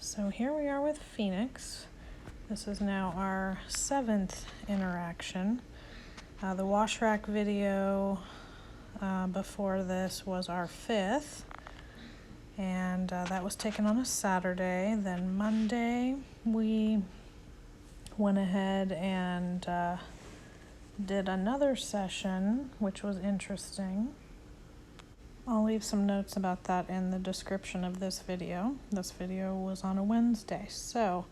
So here we are with Phoenix. This is now our 7th interaction. The wash rack video before this was our 5th, and that was taken on a Saturday. Then Monday we went ahead and did another session, which was interesting. I'll leave some notes about that in the description of this video. This video was on a Wednesday, so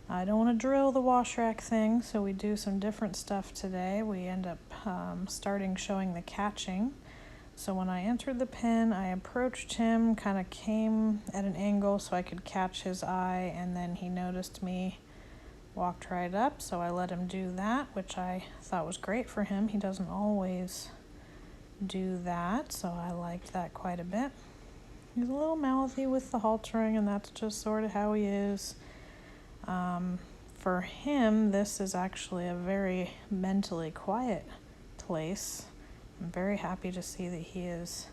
I don't want to drill the wash rack thing, so we do some different stuff today. We end up starting showing the catching. So when I entered the pen, I approached him, kind of came at an angle so I could catch his eye, and then he noticed me, walked right up, so I let him do that, which I thought was great for him. He doesn't always do that, so I liked that quite a bit. He's a little mouthy with the haltering, and that's just sort of how he is. For him, this is actually a very mentally quiet place. I'm very happy to see that he is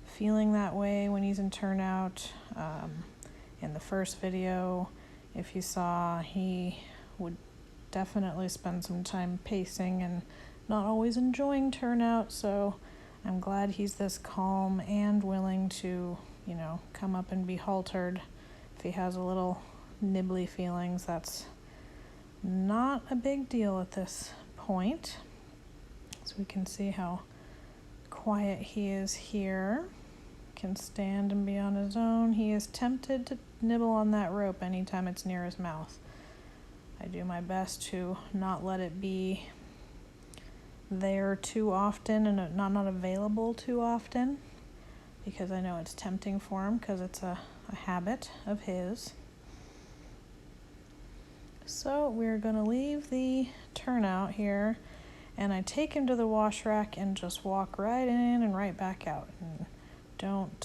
feeling that way when he's in turnout. In the first video, if you saw, he would definitely spend some time pacing and not always enjoying turnout, so I'm glad he's this calm and willing to, come up and be haltered. If he has a little nibbly feelings, that's not a big deal at this point. So we can see how quiet he is here. Can stand and be on his own. He is tempted to nibble on that rope anytime it's near his mouth. I do my best to not let it be there too often and not available too often, because I know it's tempting for him because it's a habit of his. So we're going to leave the turnout here, and I take him to the wash rack and just walk right in and right back out. And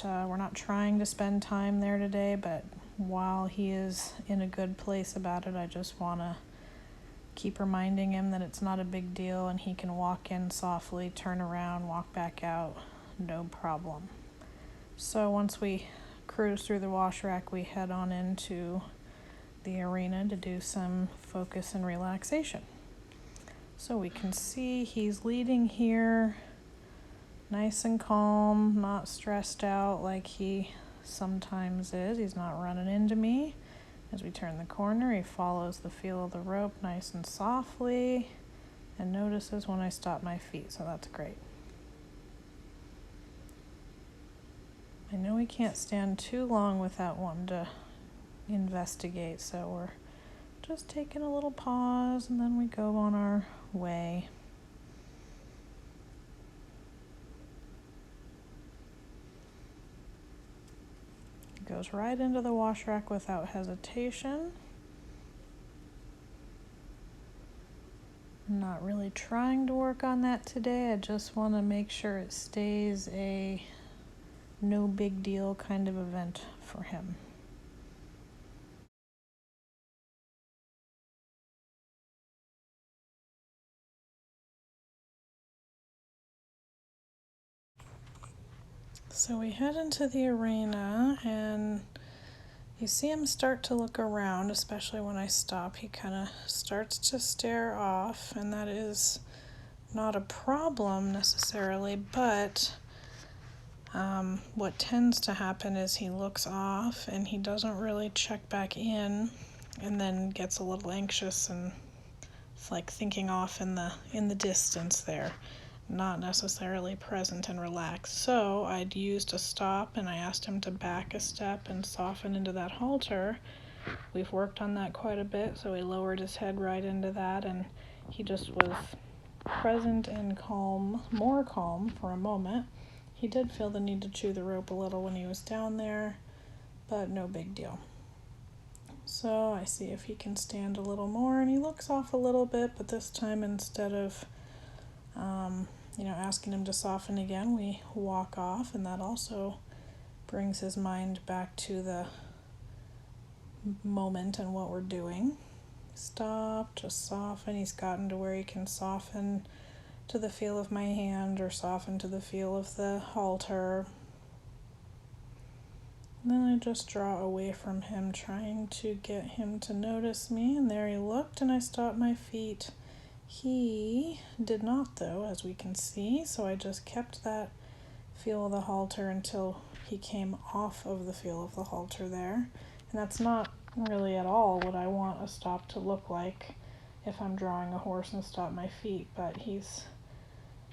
we're not trying to spend time there today, but while he is in a good place about it, I just want to keep reminding him that it's not a big deal and he can walk in softly, turn around, walk back out, no problem. So once we cruise through the wash rack, we head on into the arena to do some focus and relaxation. So we can see he's leading here, nice and calm, not stressed out like he sometimes is. He's not running into me. As we turn the corner, he follows the feel of the rope nice and softly and notices when I stop my feet, so that's great. I know he can't stand too long without wanting to investigate, so we're just taking a little pause and then we go on our way. Goes right into the wash rack without hesitation. I'm not really trying to work on that today. I just want to make sure it stays a no big deal kind of event for him. So we head into the arena, and you see him start to look around, especially when I stop. He kind of starts to stare off, and that is not a problem necessarily, but what tends to happen is he looks off and he doesn't really check back in, and then gets a little anxious and it's like thinking off in the distance there, not necessarily present and relaxed. So I'd used a stop and I asked him to back a step and soften into that halter. We've worked on that quite a bit, so he lowered his head right into that, and he just was present and calm, more calm for a moment. He did feel the need to chew the rope a little when he was down there, but no big deal. So I see if he can stand a little more, and he looks off a little bit, but this time instead of asking him to soften again, we walk off, and that also brings his mind back to the moment and what we're doing. Stop, just soften. He's gotten to where he can soften to the feel of my hand or soften to the feel of the halter. And then I just draw away from him, trying to get him to notice me, and there he looked, and I stopped my feet. He did not, though, as we can see, so I just kept that feel of the halter until he came off of the feel of the halter there. And that's not really at all what I want a stop to look like if I'm drawing a horse and stop my feet, but he's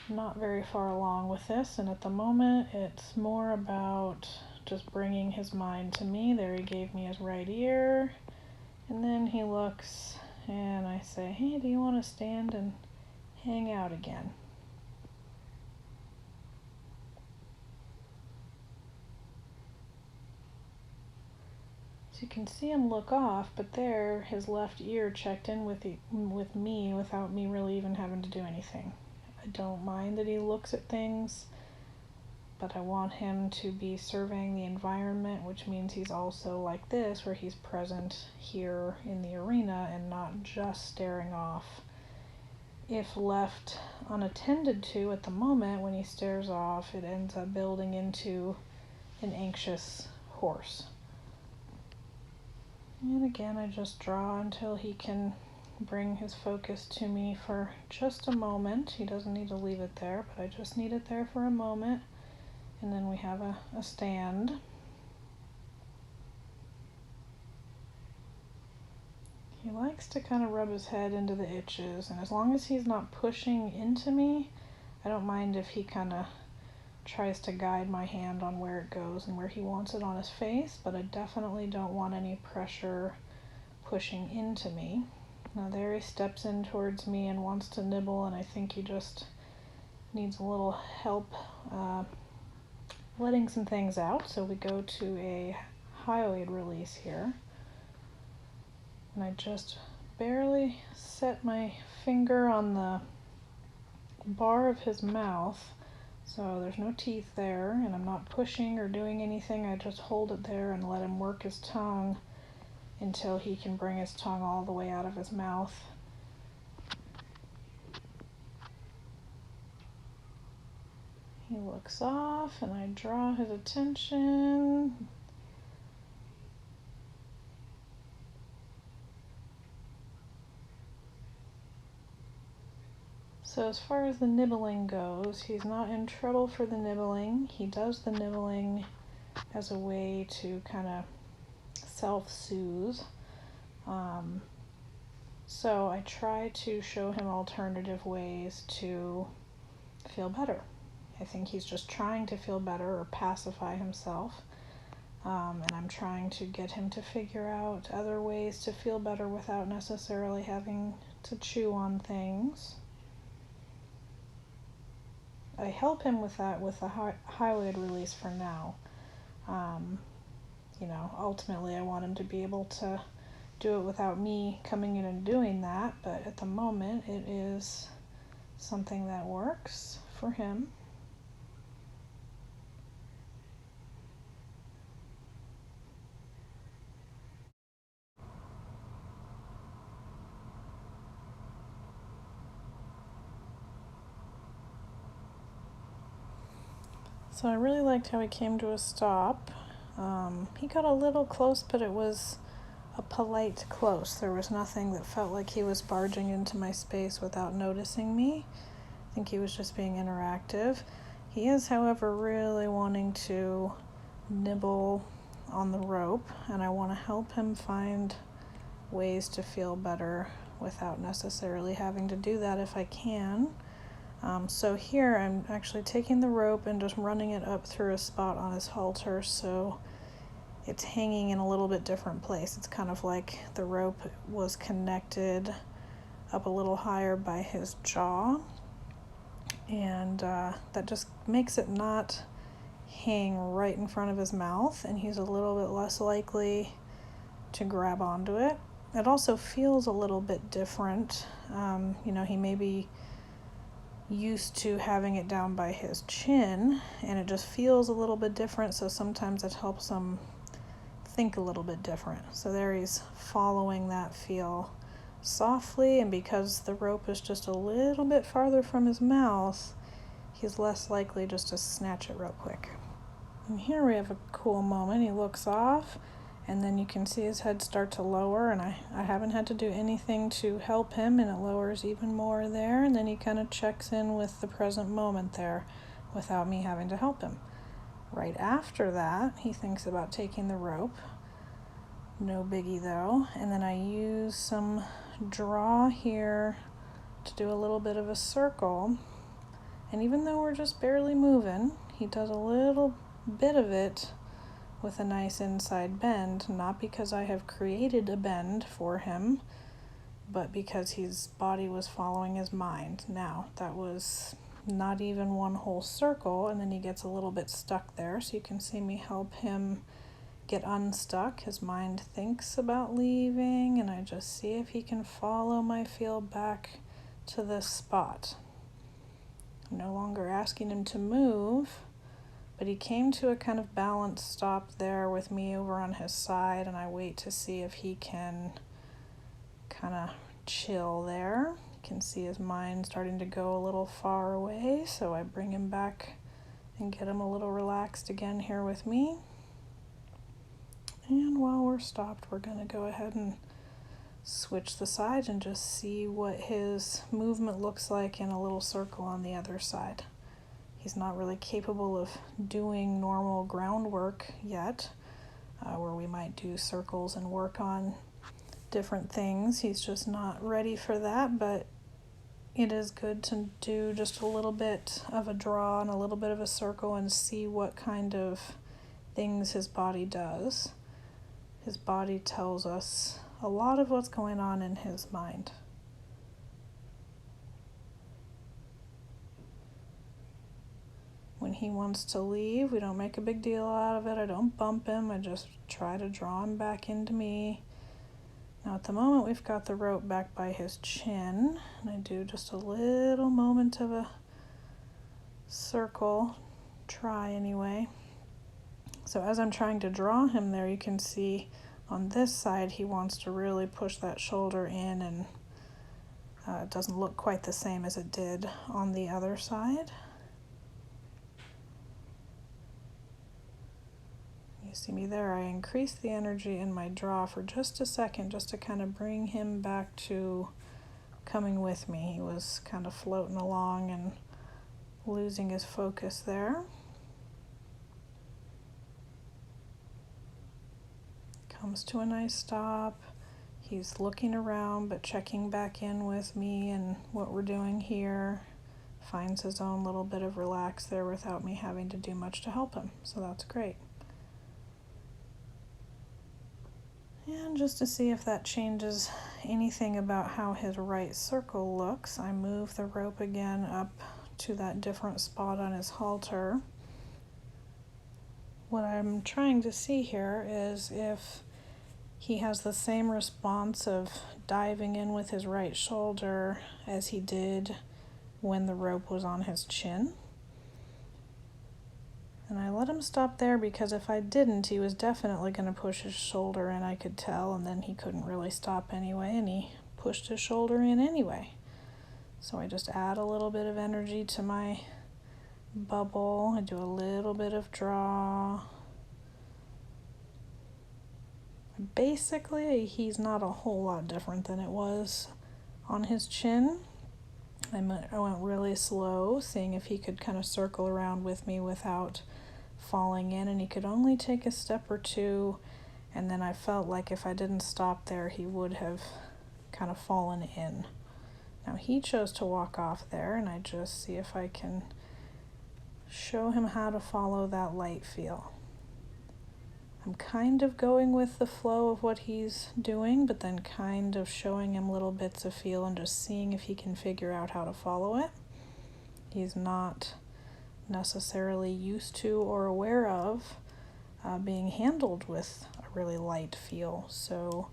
not very far along with this, and at the moment it's more about just bringing his mind to me. There, he gave me his right ear, and then he looks and I say, hey, do you want to stand and hang out again? So you can see him look off, but there his left ear checked in with me without me really even having to do anything. I don't mind that he looks at things, but I want him to be surveying the environment, which means he's also like this, where he's present here in the arena and not just staring off. If left unattended to at the moment, when he stares off, it ends up building into an anxious horse. And again, I just draw until he can bring his focus to me for just a moment. He doesn't need to leave it there, but I just need it there for a moment. And then we have a stand. He likes to kind of rub his head into the itches, and as long as he's not pushing into me, I don't mind if he kind of tries to guide my hand on where it goes and where he wants it on his face, but I definitely don't want any pressure pushing into me. Now there he steps in towards me and wants to nibble, and I think he just needs a little help letting some things out, so we go to a haltered release here. And I just barely set my finger on the bar of his mouth, so there's no teeth there, and I'm not pushing or doing anything. I just hold it there and let him work his tongue until he can bring his tongue all the way out of his mouth. He looks off, and I draw his attention. So as far as the nibbling goes, he's not in trouble for the nibbling. He does the nibbling as a way to kind of self-soothe. So I try to show him alternative ways to feel better. I think he's just trying to feel better or pacify himself. And I'm trying to get him to figure out other ways to feel better without necessarily having to chew on things. I help him with that with the haltered release for now. Ultimately I want him to be able to do it without me coming in and doing that, but at the moment it is something that works for him. So I really liked how he came to a stop. He got a little close, but it was a polite close. There was nothing that felt like he was barging into my space without noticing me. I think he was just being interactive. He is, however, really wanting to nibble on the rope, and I want to help him find ways to feel better without necessarily having to do that if I can. So here I'm actually taking the rope and just running it up through a spot on his halter, so it's hanging in a little bit different place. It's kind of like the rope was connected up a little higher by his jaw, and that just makes it not hang right in front of his mouth, and he's a little bit less likely to grab onto it. It also feels a little bit different. He may be used to having it down by his chin, and it just feels a little bit different, so sometimes it helps him think a little bit different. So there he's following that feel softly, and because the rope is just a little bit farther from his mouth, he's less likely just to snatch it real quick. And here we have a cool moment. He looks off, and then you can see his head start to lower, and I haven't had to do anything to help him, and it lowers even more there, and then he kind of checks in with the present moment there without me having to help him. Right after that, he thinks about taking the rope. No biggie though. And then I use some draw here to do a little bit of a circle. And even though we're just barely moving, he does a little bit of it with a nice inside bend, not because I have created a bend for him, but because his body was following his mind. Now, that was not even one whole circle, and then he gets a little bit stuck there, so you can see me help him get unstuck. His mind thinks about leaving, and I just see if he can follow my feel back to this spot. I'm no longer asking him to move, but he came to a kind of balanced stop there with me over on his side, and I wait to see if he can kind of chill there. You can see his mind starting to go a little far away, so I bring him back and get him a little relaxed again here with me. And while we're stopped, we're going to go ahead and switch the sides and just see what his movement looks like in a little circle on the other side. He's not really capable of doing normal groundwork yet, where we might do circles and work on different things. He's just not ready for that, but it is good to do just a little bit of a draw and a little bit of a circle and see what kind of things his body does. His body tells us a lot of what's going on in his mind. When he wants to leave, we don't make a big deal out of it. I don't bump him. I just try to draw him back into me. Now at the moment, we've got the rope back by his chin, and I do just a little moment of a circle, try anyway. So as I'm trying to draw him there, you can see on this side, he wants to really push that shoulder in, and it doesn't look quite the same as it did on the other side. You see me there, I increased the energy in my draw for just a second, just to kind of bring him back to coming with me. He was kind of floating along and losing his focus there. Comes to a nice stop. He's looking around but checking back in with me and what we're doing here. Finds his own little bit of relax there without me having to do much to help him, so that's great. And just to see if that changes anything about how his right circle looks, I move the rope again up to that different spot on his halter. What I'm trying to see here is if he has the same response of diving in with his right shoulder as he did when the rope was on his chin. And I let him stop there because if I didn't, he was definitely going to push his shoulder in, I could tell, and then he couldn't really stop anyway, and he pushed his shoulder in anyway. So I just add a little bit of energy to my bubble. I do a little bit of draw. Basically, he's not a whole lot different than it was on his chin. I went really slow, seeing if he could kind of circle around with me without falling in, and he could only take a step or two, and then I felt like if I didn't stop there, he would have kind of fallen in. Now he chose to walk off there, and I just see if I can show him how to follow that light feel. I'm kind of going with the flow of what he's doing, but then kind of showing him little bits of feel and just seeing if he can figure out how to follow it. He's not necessarily used to or aware of being handled with a really light feel, so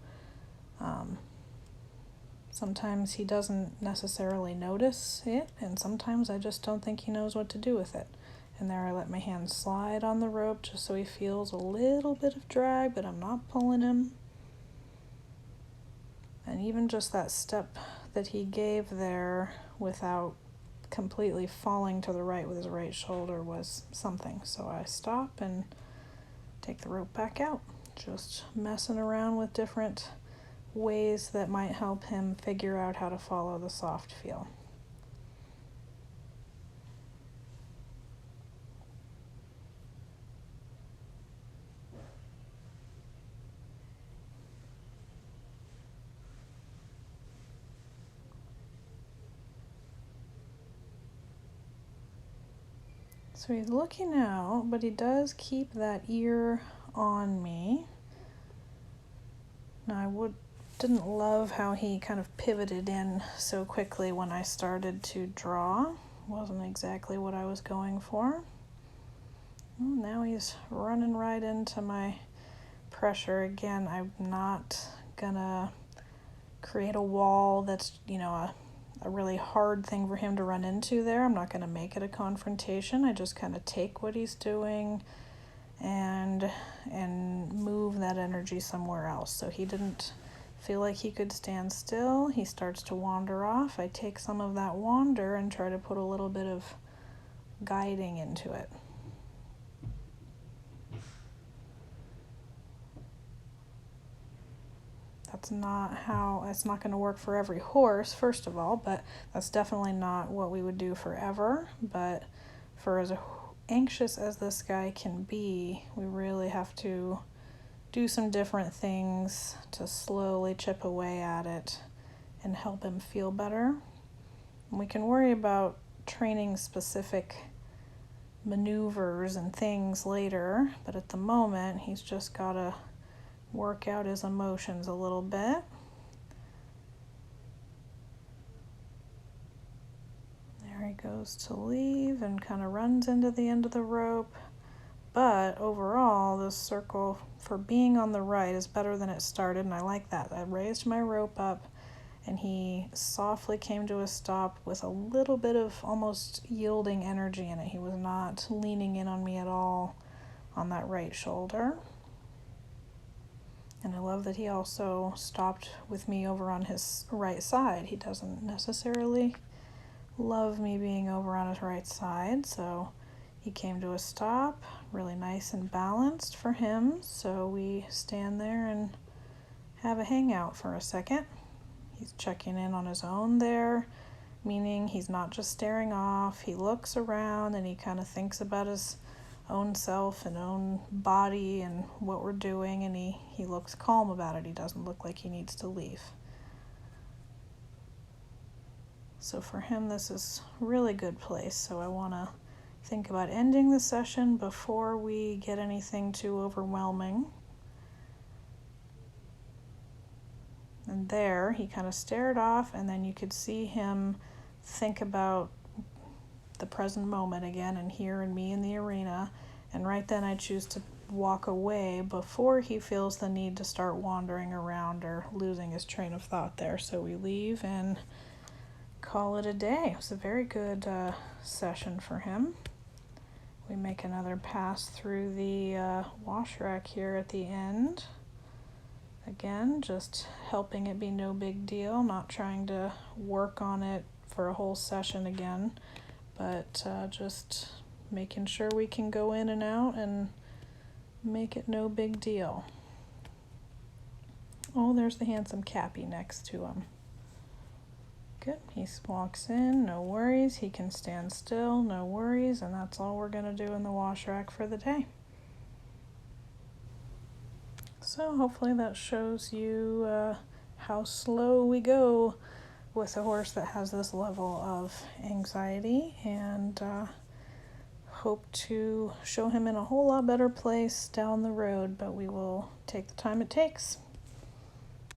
sometimes he doesn't necessarily notice it, and sometimes I just don't think he knows what to do with it. And there I let my hand slide on the rope just so he feels a little bit of drag, but I'm not pulling him. And even just that step that he gave there without completely falling to the right with his right shoulder was something. So I stop and take the rope back out, just messing around with different ways that might help him figure out how to follow the soft feel. So he's looking out, but he does keep that ear on me. Now didn't love how he kind of pivoted in so quickly when I started to draw. Wasn't exactly what I was going for. Well, now he's running right into my pressure. Again, I'm not gonna create a wall that's, a really hard thing for him to run into there. I'm not gonna make it a confrontation. I just kind of take what he's doing and move that energy somewhere else. So he didn't feel like he could stand still. He starts to wander off. I take some of that wander and try to put a little bit of guiding into it. It's not going to work for every horse, first of all, but that's definitely not what we would do forever. But for as anxious as this guy can be, we really have to do some different things to slowly chip away at it and help him feel better. And we can worry about training specific maneuvers and things later, but at the moment, he's just got to work out his emotions a little bit. There he goes to leave and kind of runs into the end of the rope. But overall, this circle for being on the right is better than it started, and I like that. I raised my rope up, and he softly came to a stop with a little bit of almost yielding energy in it. He was not leaning in on me at all on that right shoulder. And I love that he also stopped with me over on his right side. He doesn't necessarily love me being over on his right side, so he came to a stop, really nice and balanced for him. So we stand there and have a hangout for a second. He's checking in on his own there, meaning he's not just staring off. He looks around and he kind of thinks about his own self and own body and what we're doing, and he looks calm about it. He doesn't look like he needs to leave. So for him, this is a really good place. So I want to think about ending the session before we get anything too overwhelming. And there, he kind of stared off, and then you could see him think about the present moment again and here and me in the arena. And right then I choose to walk away before he feels the need to start wandering around or losing his train of thought there. So we leave and call it a day. It was a very good session for him. We make another pass through the wash rack here at the end. Again, just helping it be no big deal, not trying to work on it for a whole session again, but just making sure we can go in and out and make it no big deal. Oh, there's the handsome Cappy next to him. Good. He walks in, no worries. He can stand still, no worries, and that's all we're going to do in the wash rack for the day. So hopefully that shows you how slow we go with a horse that has this level of anxiety, and hope to show him in a whole lot better place down the road, but we will take the time it takes.